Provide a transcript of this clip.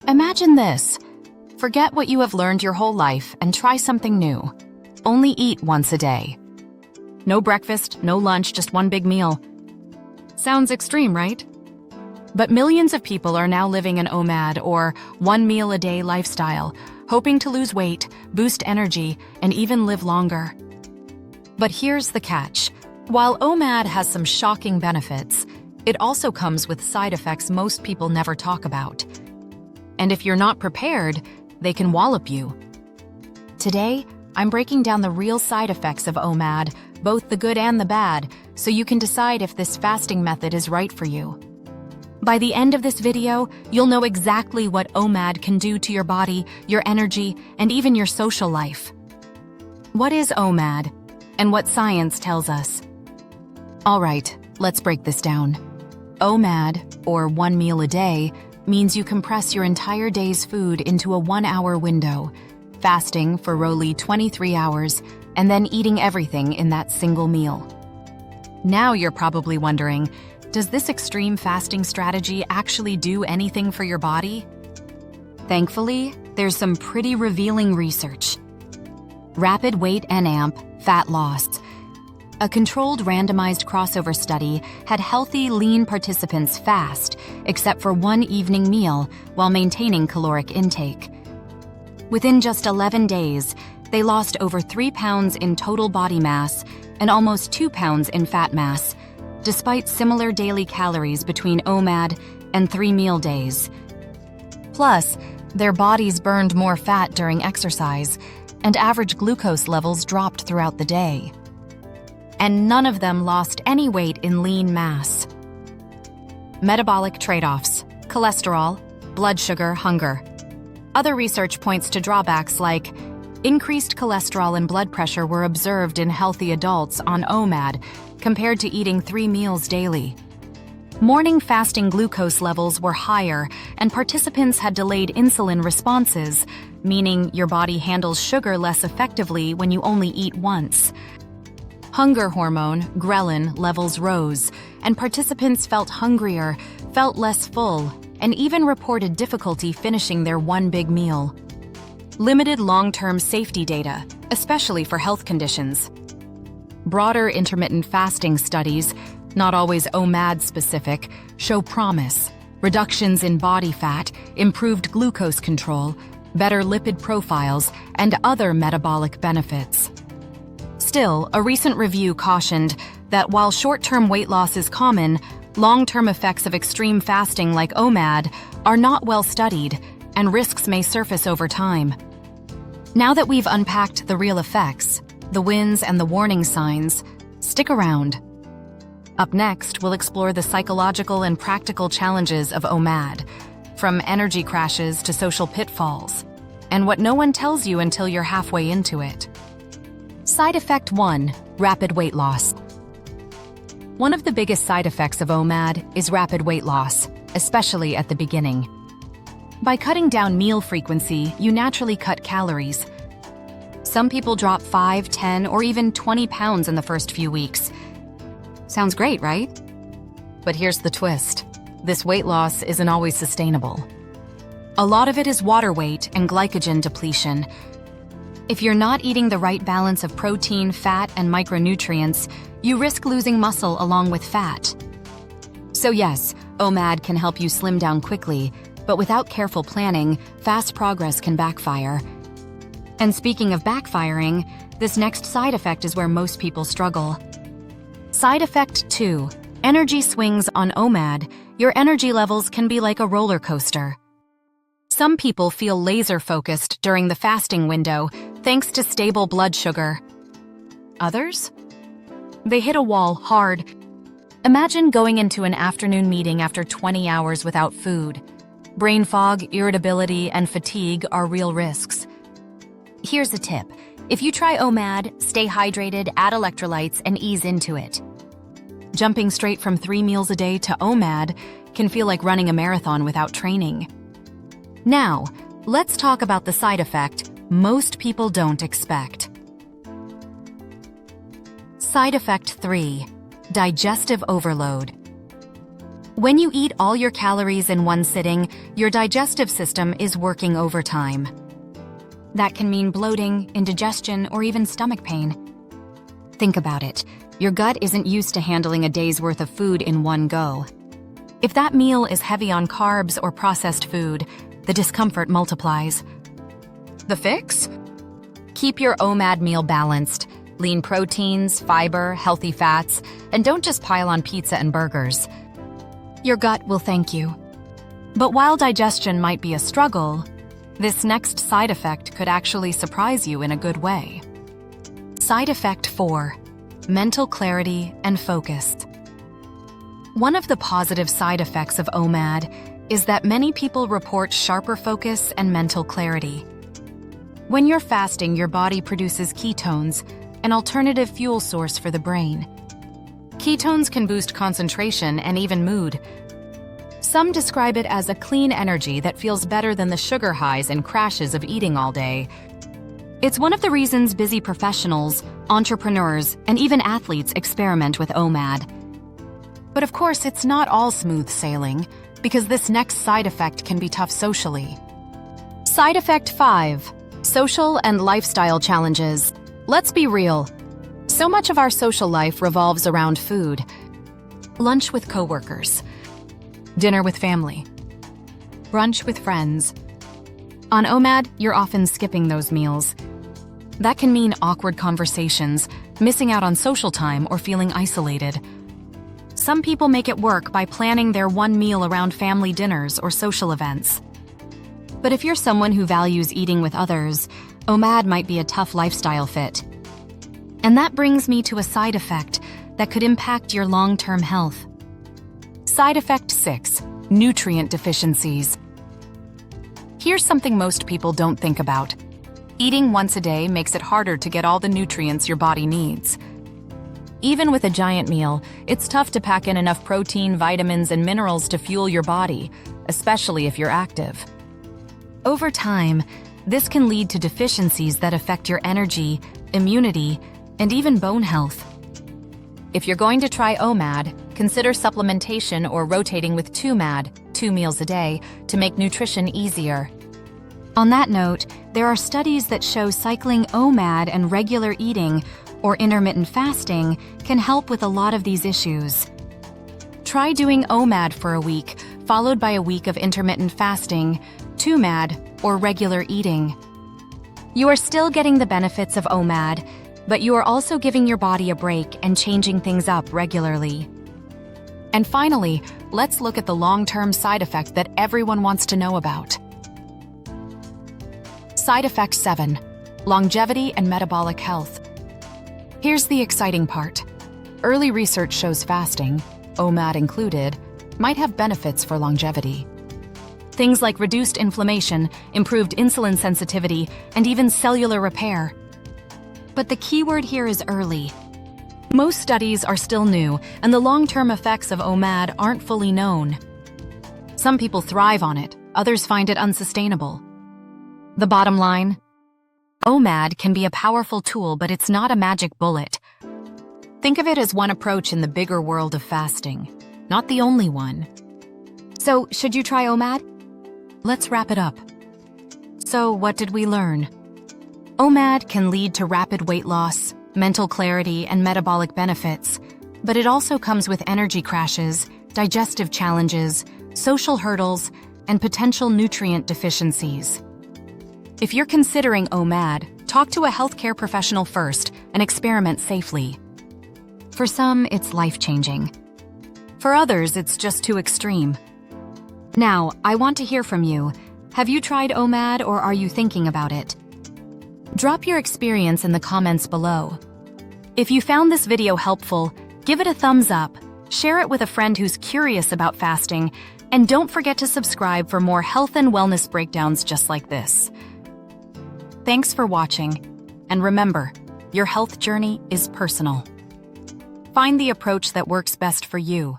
Imagine this. Forget what you have learned your whole life and try something new. Only eat once a day. No breakfast, no lunch, just one big meal. Sounds extreme, right? But millions of people are now living an OMAD, or one meal a day lifestyle, hoping to lose weight, boost energy, and even live longer. But here's the catch. While OMAD has some shocking benefits, it also comes with side effects most people never talk about. And if you're not prepared, they can wallop you. Today, I'm breaking down the real side effects of OMAD, both the good and the bad, so you can decide if this fasting method is right for you. By the end of this video, you'll know exactly what OMAD can do to your body, your energy, and even your social life. What is OMAD, and what science tells us? All right, let's break this down. OMAD, or one meal a day, means you compress your entire day's food into a 1-hour window, fasting for roughly 23 hours, and then eating everything in that single meal. Now you're probably wondering, does this extreme fasting strategy actually do anything for your body? Thankfully, there's some pretty revealing research. Rapid Weight NAMP Fat Loss. A controlled randomized crossover study had healthy, lean participants fast, except for one evening meal, while maintaining caloric intake. Within just 11 days, they lost over 3 pounds in total body mass and almost 2 pounds in fat mass, despite similar daily calories between OMAD and 3 meal days. Plus, their bodies burned more fat during exercise, and average glucose levels dropped throughout the day. And none of them lost any weight in lean mass. Metabolic trade-offs: cholesterol, blood sugar, hunger. Other research points to drawbacks like increased cholesterol and blood pressure were observed in healthy adults on OMAD compared to eating 3 meals daily. Morning fasting glucose levels were higher, and participants had delayed insulin responses, meaning your body handles sugar less effectively when you only eat once. Hunger hormone, ghrelin, levels rose, and participants felt hungrier, felt less full, and even reported difficulty finishing their one big meal. Limited long-term safety data, especially for health conditions. Broader intermittent fasting studies, not always OMAD-specific, show promise: reductions in body fat, improved glucose control, better lipid profiles, and other metabolic benefits. Still, a recent review cautioned that while short-term weight loss is common, long-term effects of extreme fasting like OMAD are not well studied, and risks may surface over time. Now that we've unpacked the real effects, the wins and the warning signs, stick around. Up next, we'll explore the psychological and practical challenges of OMAD, from energy crashes to social pitfalls, and what no one tells you until you're halfway into it. Side effect 1: rapid weight loss. One of the biggest side effects of OMAD is rapid weight loss, especially at the beginning. By cutting down meal frequency, you naturally cut calories. Some people drop 5, 10, or even 20 pounds in the first few weeks. Sounds great, right? But here's the twist. This weight loss isn't always sustainable. A lot of it is water weight and glycogen depletion. If you're not eating the right balance of protein, fat, and micronutrients, you risk losing muscle along with fat. So yes, OMAD can help you slim down quickly, but without careful planning, fast progress can backfire. And speaking of backfiring, this next side effect is where most people struggle. Side effect 2: energy swings on OMAD. Your energy levels can be like a roller coaster. Some people feel laser-focused during the fasting window, thanks to stable blood sugar. Others? They hit a wall hard. Imagine going into an afternoon meeting after 20 hours without food. Brain fog, irritability, and fatigue are real risks. Here's a tip. If you try OMAD, stay hydrated, add electrolytes, and ease into it. Jumping straight from 3 meals a day to OMAD can feel like running a marathon without training. Now, let's talk about the side effect most people don't expect. Side effect 3: digestive overload. When you eat all your calories in one sitting, your digestive system is working overtime. That can mean bloating, indigestion, or even stomach pain. Think about it. Your gut isn't used to handling a day's worth of food in one go. If that meal is heavy on carbs or processed food, the discomfort multiplies. The fix? Keep your OMAD meal balanced. Lean proteins, fiber, healthy fats, and don't just pile on pizza and burgers. Your gut will thank you. But while digestion might be a struggle, this next side effect could actually surprise you in a good way. Side effect 4: mental clarity and focus. One of the positive side effects of OMAD is that many people report sharper focus and mental clarity. When you're fasting, your body produces ketones, an alternative fuel source for the brain. Ketones can boost concentration and even mood. Some describe it as a clean energy that feels better than the sugar highs and crashes of eating all day. It's one of the reasons busy professionals, entrepreneurs, and even athletes experiment with OMAD. But of course, it's not all smooth sailing, because this next side effect can be tough socially. Side effect 5: social and lifestyle challenges. Let's be real. So much of our social life revolves around food. Lunch with coworkers, dinner with family, brunch with friends. On OMAD, you're often skipping those meals. That can mean awkward conversations, missing out on social time, or feeling isolated. Some people make it work by planning their one meal around family dinners or social events. But if you're someone who values eating with others, OMAD might be a tough lifestyle fit. And that brings me to a side effect that could impact your long-term health. Side effect 6: nutrient deficiencies. Here's something most people don't think about. Eating once a day makes it harder to get all the nutrients your body needs. Even with a giant meal, it's tough to pack in enough protein, vitamins, and minerals to fuel your body, especially if you're active. Over time, this can lead to deficiencies that affect your energy, immunity, and even bone health. If you're going to try OMAD, consider supplementation or rotating with 2MAD, 2 meals a day, to make nutrition easier. On that note, there are studies that show cycling OMAD and regular eating, or intermittent fasting, can help with a lot of these issues. Try doing OMAD for a week, followed by a week of intermittent fasting, 2MAD, or regular eating. You are still getting the benefits of OMAD, but you are also giving your body a break and changing things up regularly. And finally, let's look at the long-term side effect that everyone wants to know about. Side effect 7: longevity and metabolic health. Here's the exciting part. Early research shows fasting, OMAD included, might have benefits for longevity. Things like reduced inflammation, improved insulin sensitivity, and even cellular repair. But the key word here is early. Most studies are still new, and the long-term effects of OMAD aren't fully known. Some people thrive on it, others find it unsustainable. The bottom line? OMAD can be a powerful tool, but it's not a magic bullet. Think of it as one approach in the bigger world of fasting, not the only one. So, should you try OMAD? Let's wrap it up. So, what did we learn? OMAD can lead to rapid weight loss, mental clarity, and metabolic benefits, but it also comes with energy crashes, digestive challenges, social hurdles, and potential nutrient deficiencies. If you're considering OMAD, talk to a healthcare professional first and experiment safely. For some, it's life-changing. For others, it's just too extreme. Now, I want to hear from you. Have you tried OMAD, or are you thinking about it? Drop your experience in the comments below. If you found this video helpful, give it a thumbs up, share it with a friend who's curious about fasting, and don't forget to subscribe for more health and wellness breakdowns just like this. Thanks for watching, and remember, your health journey is personal. Find the approach that works best for you.